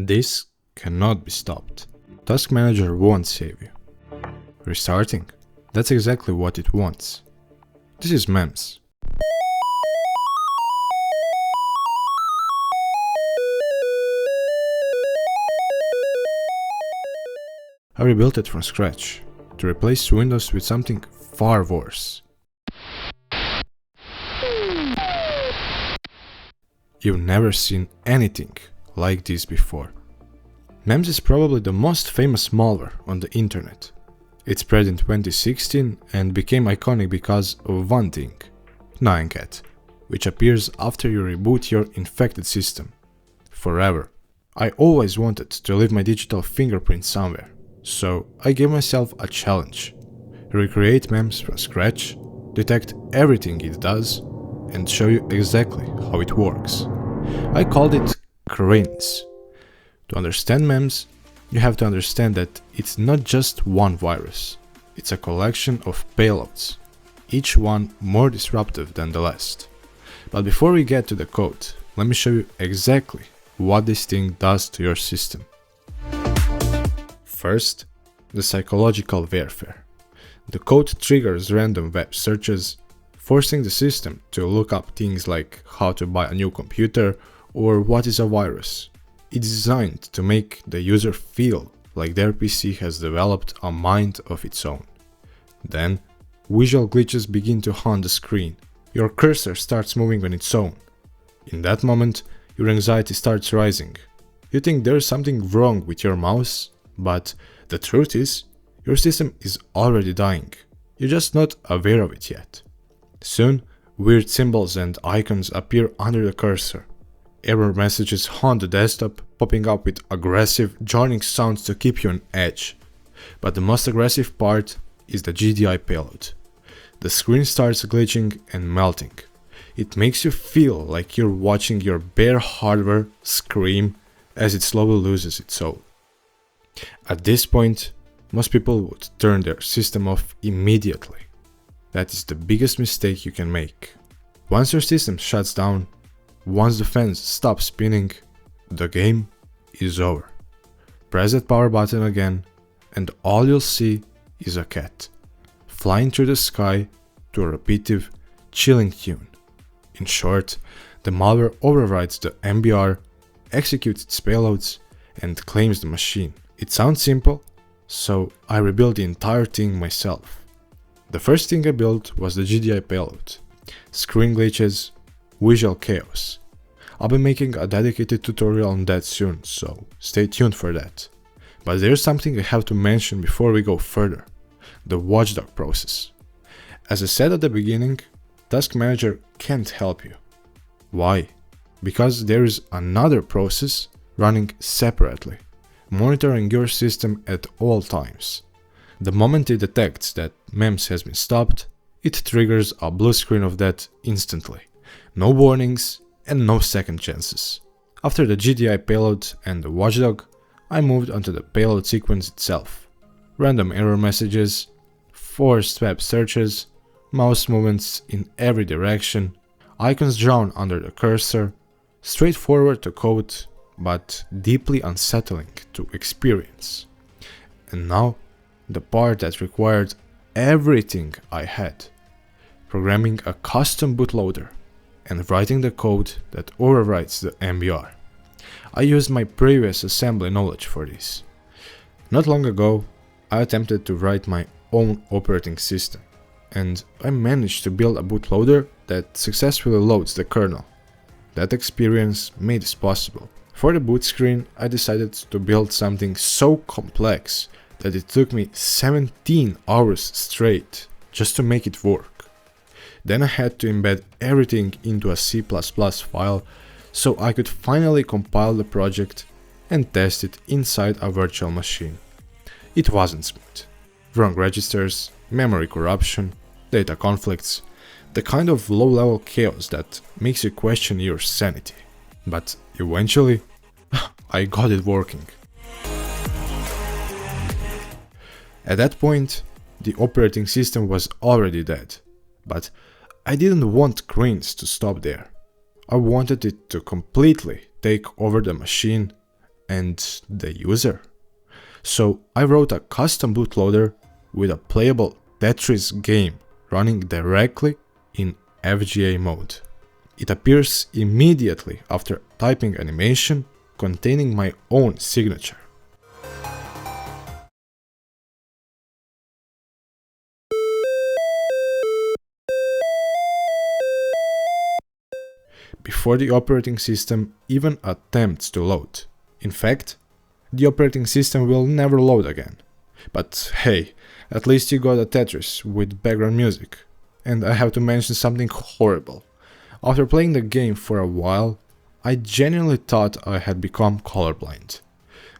This cannot be stopped. Task Manager won't save you. Restarting? That's exactly what it wants. This is MEMZ. I rebuilt it from scratch to replace Windows with something far worse. You've never seen anything like this before. MEMZ is probably the most famous malware on the internet. It spread in 2016 and became iconic because of one thing, Nyancat, which appears after you reboot your infected system. Forever. I always wanted to leave my digital fingerprint somewhere, so I gave myself a challenge. Recreate MEMZ from scratch, detect everything it does, and show you exactly how it works. I called it krynz. To understand MEMZ, you have to understand that it's not just one virus. It's a collection of payloads, each one more disruptive than the last. But before we get to the code, let me show you exactly what this thing does to your system. First, the psychological warfare. The code triggers random web searches, forcing the system to look up things like how to buy a new computer or what is a virus. It's designed to make the user feel like their PC has developed a mind of its own. Then, visual glitches begin to haunt the screen. Your cursor starts moving on its own. In that moment, your anxiety starts rising. You think there's something wrong with your mouse, but the truth is, your system is already dying. You're just not aware of it yet. Soon, weird symbols and icons appear under the cursor. Error messages haunt the desktop, popping up with aggressive, jarring sounds to keep you on edge. But the most aggressive part is the GDI payload. The screen starts glitching and melting. It makes you feel like you're watching your bare hardware scream as it slowly loses its soul. At this point, most people would turn their system off immediately. That is the biggest mistake you can make. Once your system shuts down, once the fans stop spinning, the game is over. Press that power button again, and all you'll see is a cat flying through the sky to a repetitive, chilling tune. In short, the malware overwrites the MBR, executes its payloads, and claims the machine. It sounds simple, so I rebuilt the entire thing myself. The first thing I built was the GDI payload. Screen glitches, visual chaos. I'll be making a dedicated tutorial on that soon, so stay tuned for that. But there's something I have to mention before we go further. The watchdog process. As I said at the beginning, Task Manager can't help you. Why? Because there is another process running separately, monitoring your system at all times. The moment it detects that MEMZ has been stopped, it triggers a blue screen of that instantly. No warnings and no second chances. After the GDI payload and the watchdog, I moved onto the payload sequence itself. Random error messages, forced web searches, mouse movements in every direction, icons drawn under the cursor, straightforward to code, but deeply unsettling to experience. And now, the part that required everything I had. Programming a custom bootloader and writing the code that overwrites the MBR. I used my previous assembly knowledge for this. Not long ago, I attempted to write my own operating system, and I managed to build a bootloader that successfully loads the kernel. That experience made this possible. For the boot screen, I decided to build something so complex that it took me 17 hours straight just to make it work. Then I had to embed everything into a C++ file so I could finally compile the project and test it inside a virtual machine. It wasn't smooth. Wrong registers, memory corruption, data conflicts, the kind of low-level chaos that makes you question your sanity. But eventually, I got it working. At that point, the operating system was already dead, but I didn't want krynz to stop there. I wanted it to completely take over the machine and the user. So I wrote a custom bootloader with a playable Tetris game running directly in FGA mode. It appears immediately after typing animation containing my own signature. Before the operating system even attempts to load. In fact, the operating system will never load again. But hey, at least you got a Tetris with background music. And I have to mention something horrible. After playing the game for a while, I genuinely thought I had become colorblind.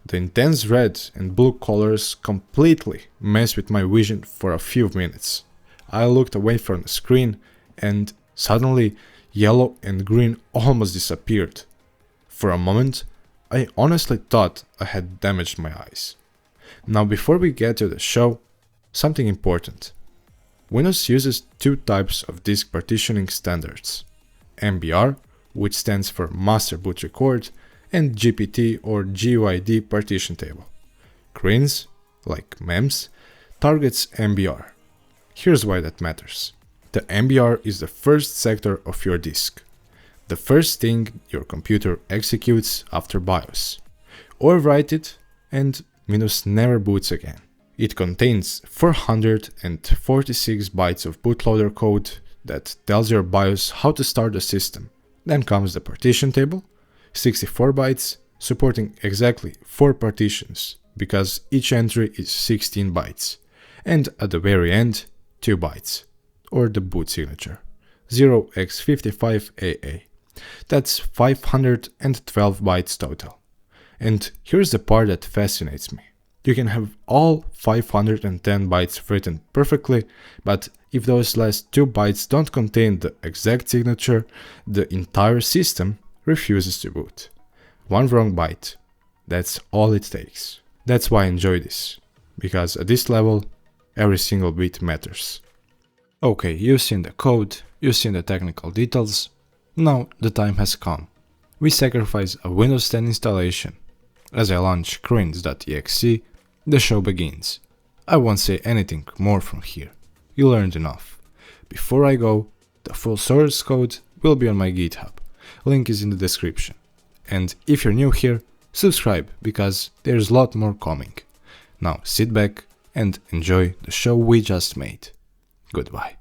The intense red and blue colors completely messed with my vision for a few minutes. I looked away from the screen and suddenly yellow and green almost disappeared. For a moment, I honestly thought I had damaged my eyes. Now before we get to the show, something important. Windows uses two types of disk partitioning standards. MBR, which stands for Master Boot Record, and GPT or GUID partition table. Krynz, like MEMZ, targets MBR. Here's why that matters. The MBR is the first sector of your disk, the first thing your computer executes after BIOS. Overwrite it and Windows never boots again. It contains 446 bytes of bootloader code that tells your BIOS how to start the system. Then comes the partition table, 64 bytes, supporting exactly 4 partitions, because each entry is 16 bytes. And at the very end, 2 bytes, or the boot signature, 0x55AA. That's 512 bytes total. And here's the part that fascinates me. You can have all 510 bytes written perfectly, but if those last 2 bytes don't contain the exact signature, the entire system refuses to boot. One wrong byte. That's all it takes. That's why I enjoy this, because at this level, every single bit matters. Okay, you've seen the code, you've seen the technical details. Now the time has come. We sacrifice a Windows 10 installation. As I launch krynz.exe, the show begins. I won't say anything more from here. You learned enough. Before I go, the full source code will be on my GitHub. Link is in the description. And if you're new here, subscribe, because there's a lot more coming. Now sit back and enjoy the show we just made. Goodbye.